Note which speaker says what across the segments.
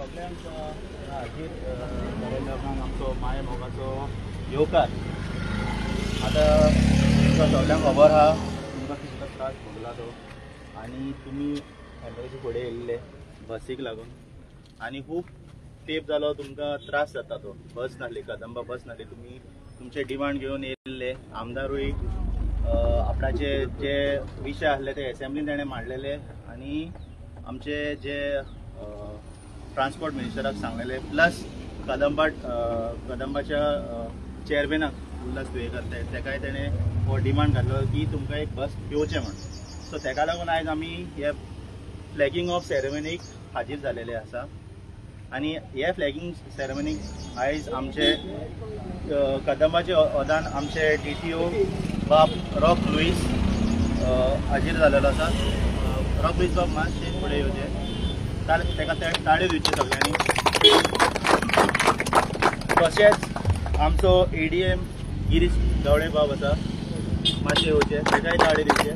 Speaker 1: सगळ्यांचा हाजीर लोकांक आमचो माय मोगाचो येवकार. आतां तुमकां सगळ्यांक खबर आहा तुमकां कितलो त्रास भोगला तो, आनी तुमी एमबुलन्सी फुडें येयल्ले बसीक लागून, आनी खूब तेंप जालो तुमकां त्रास जाता तो. बस नासली, कदंबा बस नासली. तुमी तुमचे डिमांड घेवन येयल्ले. आमदारूय आपणाचे जे विशय आसले ते एसेंब्लीन ताणें मांडलेले, आनी आमचे जे ट्रान्सपोर्ट मिनिस्टराक सांगलेले, प्लस कदंबाच्या चेअरमॅनाक उल्हास तुयेकर तेकाय ताणें हो डिमांड घातलो की तुमकां एक बस येवचें म्हण. सो तेका लागून आयज आमी हे फ्लॅगिंग ऑफ सेरेमनीक हाजीर जालेले आसा. आनी हे फ्लॅगिंग सेरेमनीक आयज आमचे कदंबाचे ओदान आमचे DTO बाब रॉक लुईस हाजीर जालेलो आसा. रॉक लुईस बाब मातशे फुडें येवचे, तेका ताळयो दिवचे सगळ्यांनी. तशेंच आमचो ADM गिरीश गावडे बाब आसा, मातशे येवचे, तेकाय ताळयो दिवचे.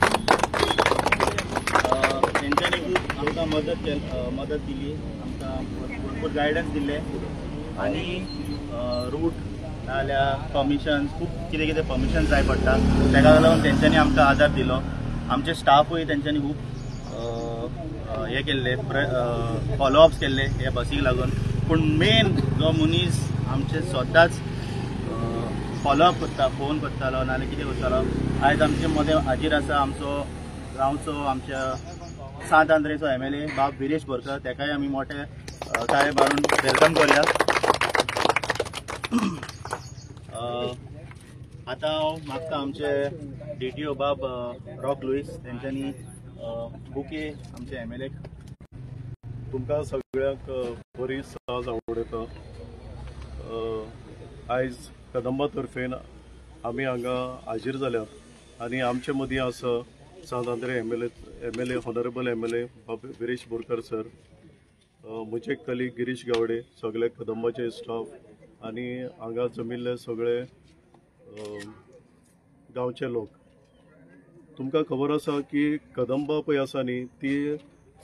Speaker 1: तेंच्यांनी खूब आमकां मदत दिली, आमकां भरपूर गायडन्स दिले, आनी रूट नाजाल्यार परमिशन्स, खूब कितें कितें परमिशन जाय पडटा, तेका लागून तेंच्यांनी आमकां आदार दिलो. आमचे स्टाफूय तेंच्यांनी खूब हे केल्ले, फॉलोअप्स केल्ले हे बसीक लागून. पूण मेन जो मनीस आमचे सदांच फॉलोअप करता, फोन करतालो नाजाल्यार कितें करतालो, आयज आमचे मदें हाजीर आसा आमचो गांवचो, आमच्या सांत आंद्रेचो MLA बाब विरेश बोरकर. तेकाय आमी मोठे ताळे मारून वेलकम करूया. आतां हांव मागता आमचे DTO बाब रॉक लुईस तेंच्यांनी बुके आमचे MLAक.
Speaker 2: तुमकां सगळ्यांक बरी साज आवडटा. आयज कदंबा तर्फेन आमी हांगा हाजीर जाल्यात, आनी आमचे मदीं आसा सांत आंद्रे MLA हॉनरेबल MLA बाब विरेश बोरकर सर, म्हजे कलीग गिरीश गावडे, सगळे कदंबाचे स्टाफ, आनी हांगा जमिल्ले सगळे गांवचे लोक. तुमकां खबर आसा की कदंबा पळय आसा न्ही, ती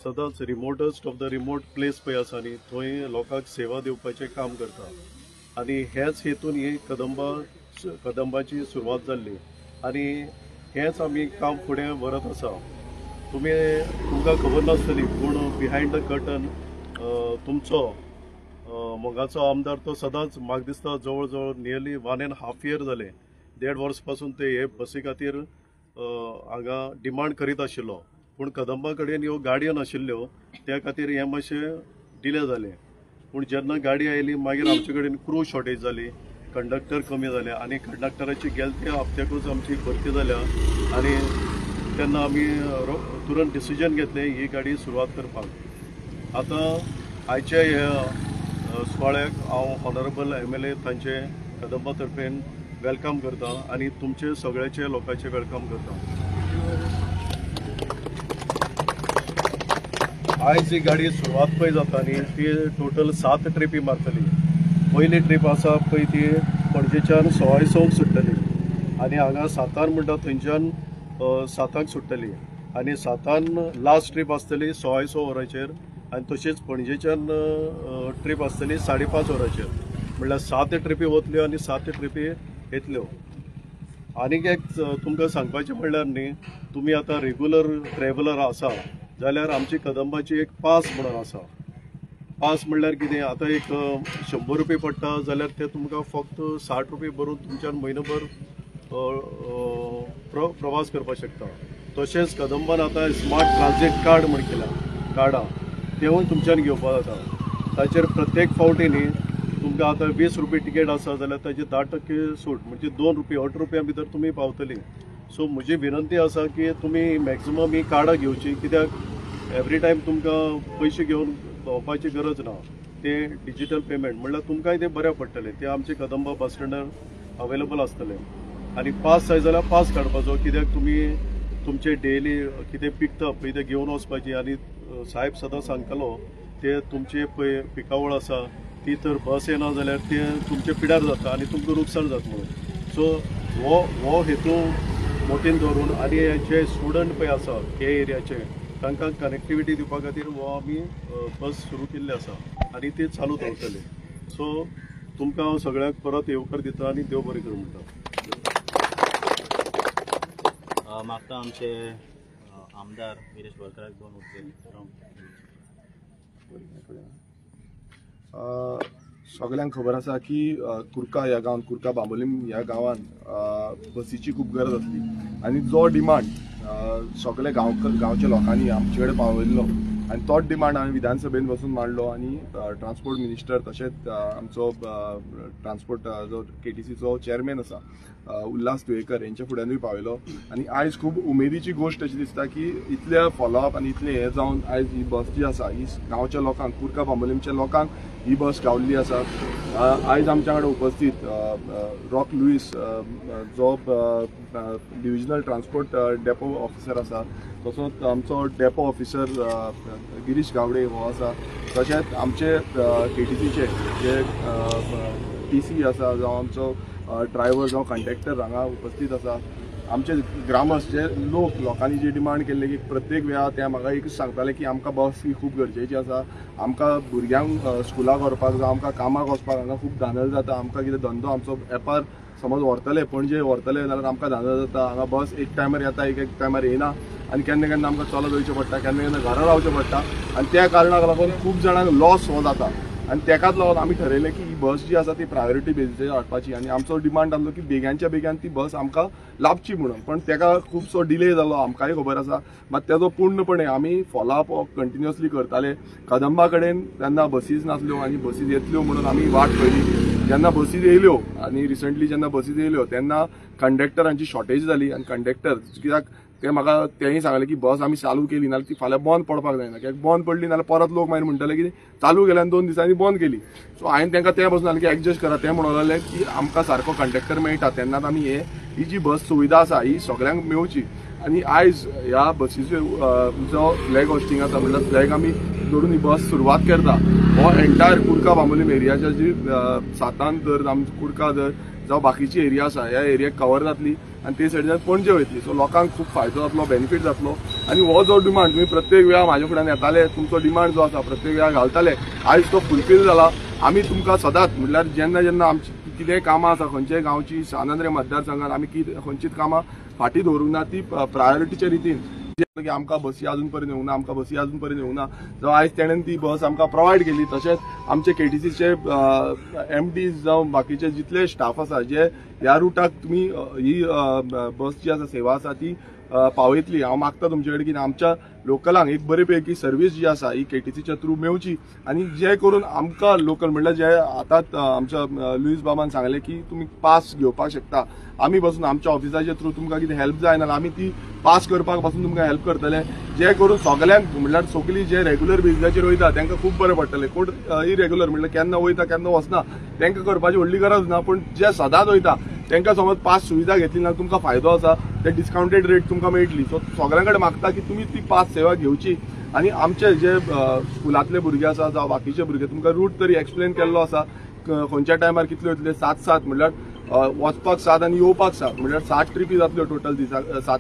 Speaker 2: सदांच रिमोटस्ट ऑफ द रिमोट प्लेस पळय आसा न्ही, थंय लोकांक सेवा दिवपाचें काम करता. आनी हेच हेतून ही कदंबाची सुरवात जाल्ली, आनी हेच आमी काम फुडें व्हरत आसा. तुमकां खबर नासतली, पूण बिहायंड द कर्टन तुमचो मोगाचो आमदार तो सदांच म्हाका दिसता जवळ जवळ नियरली 1.5 year जाले, 1.5 वर्स पासून ते हे बसी खातीर हांगा डिमांड करीत आशिल्लो. पूण कदंबा कडेन ह्यो गाडयो नाशिल्ल्यो, त्या खातीर हें मातशें डिले जालें. पूण जेन्ना गाडी आयली मागीर आमचे कडेन क्रू शॉर्टेज जाली, कंडक्टर कमी जाले, आनी कंडक्टराची गेल्या त्या हप्त्याकूच आमची भरती जाल्या, आनी तेन्ना आमी तुरंत डिसिजन घेतलें ही गाडी सुरवात करपाक. आतां आयच्या ह्या सुवाळ्याक हांव हॉनरेबल MLA तांचे कदंबा तर्फेन वेलकम करता, आनी तुमचे सगळ्याचे लोकांचे वेलकम करता. आयज ही गाडी सुरवात पळय जाता न्ही, ती टोटल 7 ट्रिपी मारतली. पयली ट्रीप आसा पळय ती पणजेच्यान 6:15 सुट्टली, आनी हांगा 7 म्हणटा थंयच्यान 7 सुट्टली, आनी 7 लास्ट ट्रीप आसतली 6:15 वरांचेर, आनी तशीच पणजेच्यान ट्रीप आसतली 5:30 वरांचेर. म्हणल्यार 7 ट्रिपी वतल्यो आनी 7 ट्रिपी येतल्यो. आनीक एक तुमकां सांगपाचें म्हणल्यार न्ही, तुमी आतां रेग्युलर ट्रॅव्हलर आसा जाल्यार आमची कदंबाची एक पास म्हणून आसा. पास म्हणल्यार कितें, आतां एक 100 रुपया पडटा जाल्यार ते तुमकां फक्त 60 रुपया भरून तुमच्यान म्हयनोभर प्रवास करपाक शकता. तशेंच कदंबान आतां स्मार्ट ट्रान्झीट कार्ड म्हण केला, कार्डां तेवूय तुमच्यान घेवपाक जाता. ताचेर प्रत्येक फावटी न्ही तुमकां आतां 20 रुपया टिकेट आसा जाल्यार ताची 10% सूट, म्हणजे 2 रुपया 8 रुपया भितर तुमी पावतली. सो म्हजी विनंती आसा की तुमी मॅक्झिमम ही कार्डां घेवची, कित्याक एवरी टायम तुमकां पयशे घेवन भोंवपाची गरज ना. ते डिजिटल पेमेंट म्हणल्यार तुमकांय ते बऱ्या पडटलें. ते आमचे कदंबा बस स्टँडार अवेलेबल आसतले. आनी पास जाय जाल्यार पास काडपाचो, कित्याक तुमी तुमचे डेली कितें पिकता पळय ते घेवन वचपाची. आनी साहेब सदां सांगतालो ते तुमचे पळय पिकावळ आसा ती तर बस येना जाल्यार ते तुमचे पिड्यार जाता आनी तुमकां नुकसाण जाता म्हणून. सो हो हेतू मोठेन धरून, आनी जे स्टुडंट पळय आसा हे एरियाचे तांकां कनेक्टिविटी दिवपा खातीर हो आमी बस सुरू केल्ली आसा आनी ती चालू दवरतले. सो तुमकां हांव सगळ्यांक परत येवकार दिता आनी देव बरें करूं म्हणटा.
Speaker 1: मागता आमचे आमदार गिरीश बोरकाराक 2 उतरां.
Speaker 3: सगळ्यांक खबर आसा की कुर्का ह्या गांवांत कुर्का बांबोलीम ह्या गांवांत बसीची खूब गरज आसली आनी जो डिमांड सगळे गांवच्या लोकांनी आमचे कडेन पावयल्लो आनी तोच डिमांड हांवें विधानसभेन वचून मांडलो आनी ट्रान्सपोर्ट मिनिस्टर तशेंच आमचो ट्रान्सपोर्ट जो KTCचो चेअरमॅन आसा उल्हास तुयेकर यांच्या फुड्यानूय पावयलो आनी आयज खूब उमेदीची गोष्ट अशी दिसता की इतले फॉलोअप आनी इतले हे जावन आयज ही बस जी आसा ही गांवच्या लोकांक कुर्का बांबोलीमच्या लोकांक ही बस गावल्ली आसा. आयज आमच्या कडेन उपस्थित रॉक लुईस जो डिव्हिजनल ट्रान्सपोर्ट डेपो ऑफिसर आसा, तसोच आमचो डेपो ऑफिसर गिरीश गावडे हो आसा, तशेंच आमचे KTCचे जे TC आसा जावं आमचो ड्रायव्हर जावं कंडक्टर हांगा उपस्थित आसा. आमचे ग्रामस्थ जे लोकांनी जी डिमांड केल्ली की प्रत्येक वेळा ते म्हाका एक सांगताले की आमकां बस ही खूब गरजेची आसा. आमकां भुरग्यांक स्कुलाक व्हरपाक जावं आमकां कामाक वचपाक हांगा खूब धांदल जाता. आमकां कितें धंदो आमचो वेपार समज व्हरतले पणजे व्हरतले जाल्यार आमकां धांदल जाता. हांगा बस एक टायमार येता एक टायमार येना आनी केन्ना केन्ना आमकां चलत वयचें पडटा, केन्ना केन्ना घरा रावचें पडटा आनी त्या कारणाक लागून खूब जाणांक लॉस हो जाता. आनी तेकाच लागून आमी ठरयलें की ही बस जी आसा ती प्रायोरिटी बेजीचेर हाडपाची आनी आमचो डिमांड आसलो की बेग्यानच्या बेग्यान ती बस आमकां लाभची म्हणून. पण तेका खुबसो डिले जालो आमकांय खबर आसा. मात तेजो पूर्णपणे आमी फॉलोअप कंटिन्युअसली करताले. कदंबा कडेन तेन्ना बसीज नासल्यो आनी बसीज येतल्यो म्हणून आमी वाट पयली. जेन्ना बसीज येयल्यो आनी रिसंटली जेन्ना बसीज येयल्यो तेन्ना कंडक्टरांची शॉर्टेज जाली आनी कंडक्टर कित्याक ते म्हाका तेंय सांगलें की बस आमी चालू केली नाल्यार ती फाल्यां बंद पडपाक जायना, कित्याक बंद पडली नाल्यार परत लोक मागीर म्हणटले की चालू केली आनी 2 दिसांनी बंद केली. सो हांवें तांकां तें बसून सांगलें की एडजस्ट करा. ते म्हणून लागलें की आमकां सारको कंडक्टर मेळटा तेन्नाच आमी ही जी बस सुविधा आसा ही सगळ्यांक मेळची. आनी आयज ह्या बसीचो जो फ्लॅग होस्टिंग आसा म्हणल्यार फ्लॅग आमी दवरून ही बस सुरवात करता. हो एंटायर कुर्का बांबोलीम एरियाच्या जी सातान धर आमची कुर्का धर जावं बाकीची एरिया आसा ह्या एरियाक कवर जातली आनी ते सायडीच्यान पणजे वयतली. सो लोकांक खूब फायदो जातलो, बेनिफीट जातलो. आनी हो जो डिमांड तुमी प्रत्येक वेळा म्हाज्या फुड्यान येताले, तुमचो डिमांड जो आसा प्रत्येक वेळा घालताले, आयज तो फुलफील जाला. आमी तुमकां सदांच म्हणल्यार जेन्ना जेन्ना आमची कितेंय कामां आसा खंयच्याय गांवची सानंद्रे मतदारसंघात आमी खंयचीच कामां फाटीं दवरूंक ना. ती प्रायोरिटीच्या रितीन की आमकां बसी अजून पर्यंत येवंक ना, आमकां बसी अजून पर्यंत येवंक ना, जावं आयज तेणेन ती बस आमकां प्रोवायड केली. तशेंच आमचे KTCचे MDs जावं बाकीचे जितले स्टाफ आसा जे ह्या रुटाक तुमी ही बस जी आसा सेवा आसा ती पावयतली. हांव मागता तुमचे कडेन की आमच्या लोकलांक एक बरे पैकी सर्वीस जी आसा ही KTCच्या थ्रू मेळची आनी जे करून आमकां लोकल म्हणल्यार जे आतां आमच्या लुईस बाबान सांगलें की तुमी पास घेवपाक शकता. आमी बसून आमच्या ऑफिसाच्या थ्रू तुमकां कितें हेल्प जाय नाल्यार आमी ती पास करपाक पासून तुमकां हेल्प करतले. जे करून सगळ्यांक म्हणल्यार सगळीं जे रेग्युलर बेजिसाचेर वयता तांकां खूब बरें पडटलें. कोण इरेग्युलर म्हणल्यार केन्ना वयता केन्ना वचना तांकां करपाची व्हडली गरज ना. पण जे सदांच वयता तांकां समज पास सुविधा घेतली जाल्यार तुमकां फायदो आसा. ते डिस्काउंटेड रेट तुमकां मेळटली. सो सगळ्यां कडेन मागता की तुमी ती पास सेवा घेवची. आनी आमचे जे स्कुलांतले भुरगे आसा जावं बाकीचे भुरगे तुमकां रूट तरी एक्सप्लेन केल्लो आसा. खंयच्या टायमार कितले वयतले 7 म्हणल्यार वचपाक 7 आनी येवपाक 7 म्हणल्यार 7 ट्रिपी जातल्यो टोटल दिसाक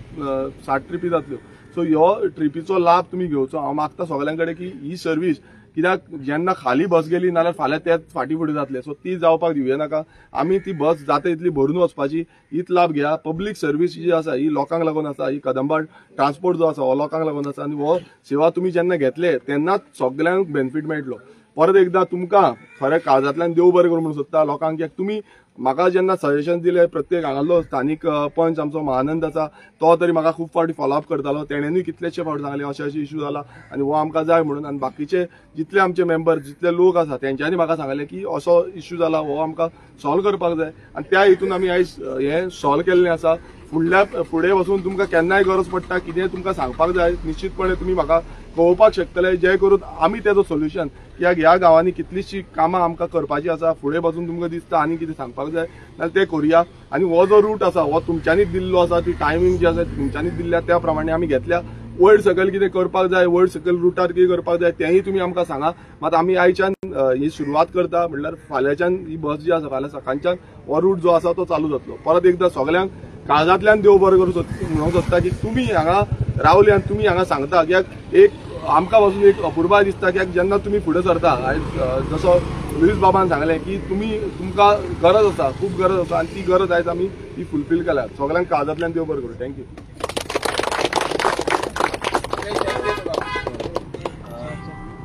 Speaker 3: 7 ट्रिपी जातल्यो. सो ह्यो ट्रिपीचो लाभ तुमी घेवचो. हांव मागता सगळ्यां कडेन की ही सर्वीस कित्याक जेन्ना खाली बस गेली नाल्यार फाल्यां तेच फाटीं फुडें जातले. सो ती जावपाक दिवया नाका. आमी ती बस जाता इतली भरून वचपाची हीच लाभ घेया. पब्लीक सर्वीस जी आसा ही लोकांक लागून आसा. ही कदंबा ट्रान्सपोर्ट जो आसा हो लोकांक लागून आसा आनी हो सेवा तुमी जेन्ना घेतले तेन्नाच सगळ्यांक बेनिफीट मेळटलो. परत एकदां तुमकां खरें काळजांतल्यान देव बरें करूं म्हणून सोदता लोकांक. कित्याक तुमी म्हाका जेन्ना सजेशन दिलें प्रत्येक हांगालो स्थानीक पंच आमचो महानंद आसा तो तरी म्हाका खूब फावटी फॉलोअप करतालो. तेणेनूय कितलेशे फावटी सांगले अशे इश्यू जाला आनी हो आमकां जाय म्हणून. आनी बाकीचे जितले आमचे मेंबर जितले लोक आसा तेंच्यांनी म्हाका सांगलें की असो इश्यू जाला हो आमकां सॉल्व करपाक जाय. आनी त्या हितून आमी आयज हें सॉल्व केल्लें आसा. फुडें वचून तुमकां केन्नाय गरज पडटा कितेंय तुमकां सांगपाक जाय निश्चितपणे तुमी म्हाका कळोवपाक शकतले. जे करून आमी तेजो सोल्युशन कित्याक ह्या गांवांनी कितलींशीं कामां आमकां करपाची आसा. फुडें वचून तुमकां दिसता आनी कितें सांगपाक जाय जाल्यार तें करुया. आनी हो जो रूट आसा हो तुमच्यांनीच दिल्लो आसा. ती टायमींग जी आसा तुमच्यांनीच दिल्ल्या त्या प्रमाणे आमी घेतल्या. वयर सकयल कितें करपाक जाय वयर सकयल रुटार कितें करपाक जाय तेंय तुमी आमकां सांगा. मात आमी आयच्यान ही सुरवात करता म्हणल्यार फाल्यांच्यान ही बस जी आसा फाल्यां सकाळच्यान हो रूट जो आसा तो चालू जातलो. परत एकदां सगळ्यांक काळजांतल्यान देव बरें करूं म्हणूंक सोदता की तुमी हांगा रावले आनी तुमी हांगा सांगता कित्याक एक आमकां पासून एक अपुरबाय दिसता कित्याक जेन्ना तुमी फुडें सरता आयज जसो लुईस बाबान सांगलें की तुमकां गरज आसा खूब गरज आसा आनी ती गरज आयज आमी ती फुलफील केल्या सगळ्यांक काळजांतल्यान देव बरें करूं थँक्यू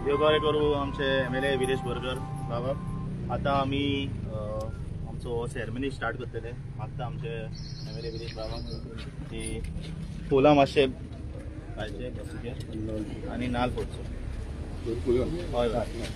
Speaker 1: देव बरें करूं आमचे MLA विरेश बोरकर बाबा आतां आमी आमचो सेरेमनी स्टार्ट करतले मागता आमचे MLA विरेश बाबा की फुलां मातशे घालचे बसीचेर आनी नाल्ल फोडचो हय हय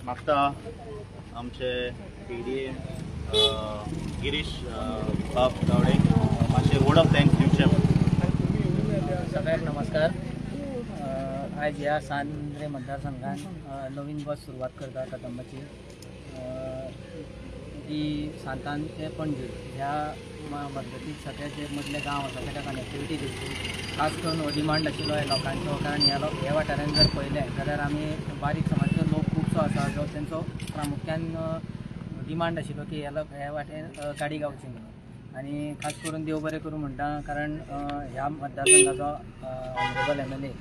Speaker 1: मागता आमचे PDA गिरीश बाब गावडे मातशे वर्ड ऑफ थँक्स दिवचे
Speaker 4: सगळ्यांक नमस्कार आज ह्या सांद्रे मतदारसंघात नवीन बस सुरवात करता कदंबाची ती सांतान ते पणजे ह्या मजगतीक सगळे जे मदले गांव आसा ताका कनेक्टिविटी दिसली खास करून हो डिमांड आशिल्लो लोकांचो कारण ह्या वाठारांत जर पळयलें जाल्यार आमी बारीक समाजाचो लोक खुबसो आसा जो तेंचो प्रामुख्यान डिमांड आशिल्लो की ह्या वाटेन गाडी गावची म्हणून आनी खास करून देव बरें करूं म्हणटा कारण ह्या मतदारसंघाचो honourable MLA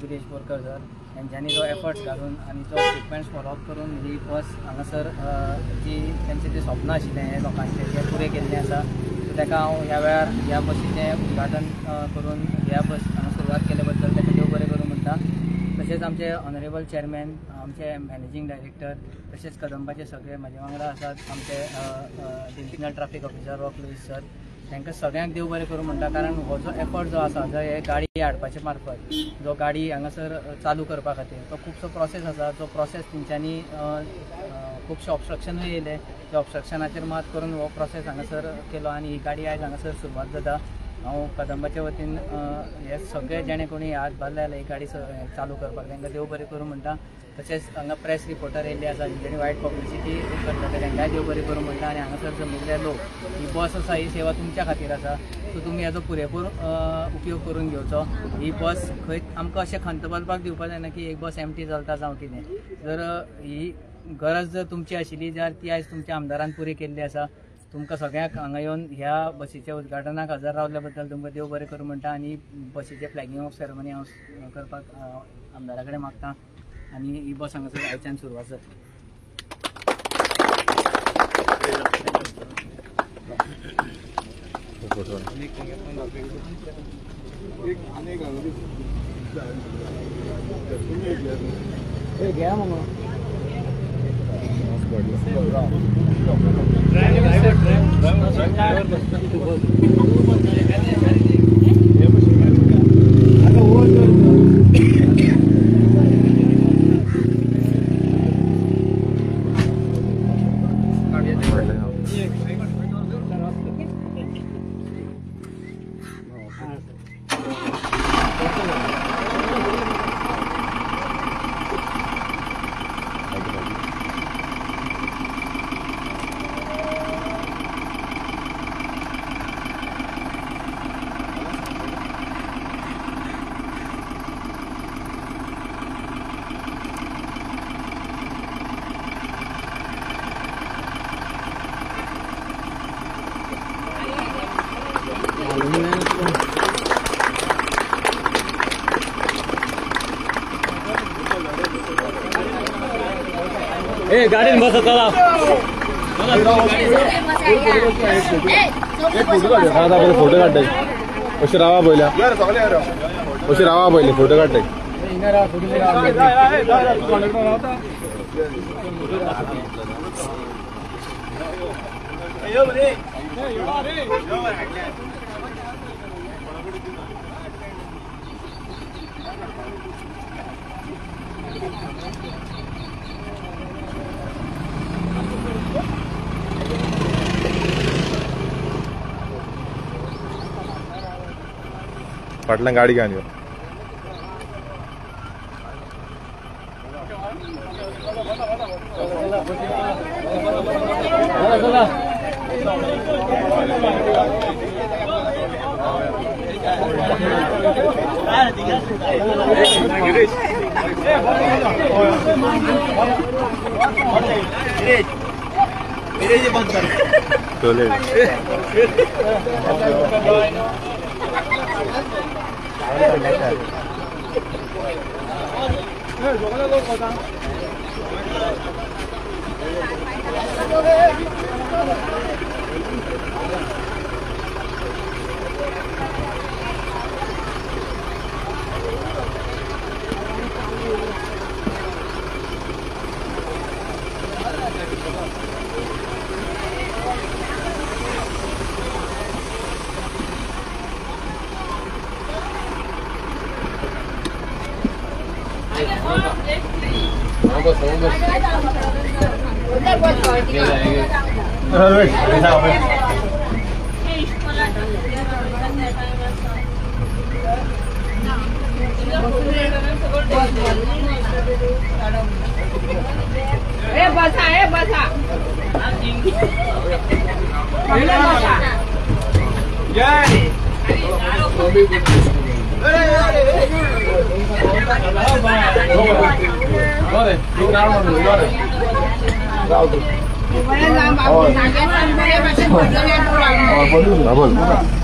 Speaker 4: Viresh Borkar sir हेंच्यांनी जो एफर्ट्स घालून आनी जो ट्रिटमेंट्स फॉलोअप करून ही बस हांगासर जी तेंचें जें स्वप्न आशिल्लें हे लोकांचें तें पुरें केल्लें आसा सो ताका हांव ह्या वेळार ह्या बसीचें उद्घाटन करून ह्या बस हांगा सुरवात केले बद्दल ताका देव बरें करूं म्हणटा तशेंच आमचे ऑनरेबल चेअरमॅन आमचे मॅनेजींग डायरेक्टर तशेंच कदंबाचे सगळे म्हाजे वांगडा आसात आमचे divisional traffic officer Rock Lewis sir तांकां सगळ्यांक देव बरें करूं म्हणटा कारण हो जो एफर्ट जो आसा जो हे गाडी हाडपाचे मार्फत जो गाडी हांगासर चालू करपा खातीर तो खुबसो प्रोसेस आसा जो प्रोसेस तेंच्यांनी खुबशे ऑब्स्ट्रक्शनूय येयले त्या ऑब्स्ट्रक्शनाचेर मात करून हो प्रोसेस हांगासर केलो आनी ही गाडी आयज हांगासर सुरवात जाता हांव कदंबाच्या वतीन हे सगळे जेणे कोणी हात घाल्ले जाल्यार ही गाडी चालू करपाक तांकां देव बरें करूं म्हणटा तशेंच हांगा प्रेस रिपोर्टर येयल्ले आसा जेणी वायट पब्लिसिटी करता तांकांय देव बरें करूं म्हणटा आनी हांगासर जमिल्ले लोक ही बस आसा ही सेवा तुमच्या खातीर आसा सो तुमी हाजो पुरेपूर उपयोग करून घेवचो ही बस खंय आमकां अशें खंत बसपाक दिवपाक जायना की एक बस एमटी चलता जावं कितें जर ही गरज जर तुमची आशिल्ली जाल्यार ती आयज तुमच्या आमदारान पुरी केल्ली आसा तुमकां सगळ्यांक हांगा येवन ह्या बसीच्या उद्घाटनाक हजर रावल्या बद्दल तुमकां देव बरें करूं म्हणटा आनी बसीचे फ्लॅगिंग ऑफ सेरेमनी हांव करपाक आमदारा कडेन मागता आनी ही बस हांगासर आयच्यान सुरवात जाता घ्या मग
Speaker 5: गाडीन बस चला फोटो काढताय अशी रावा पयल्या अशी रावा पयले फोटो काढताय फाटल्यान गाडी घेवन यो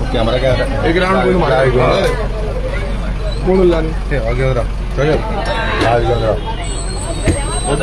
Speaker 5: कैमरा क्या एक राउंड कोई मारा कोण उरलानी हे घेऊन राव चल आज घेऊन राव बस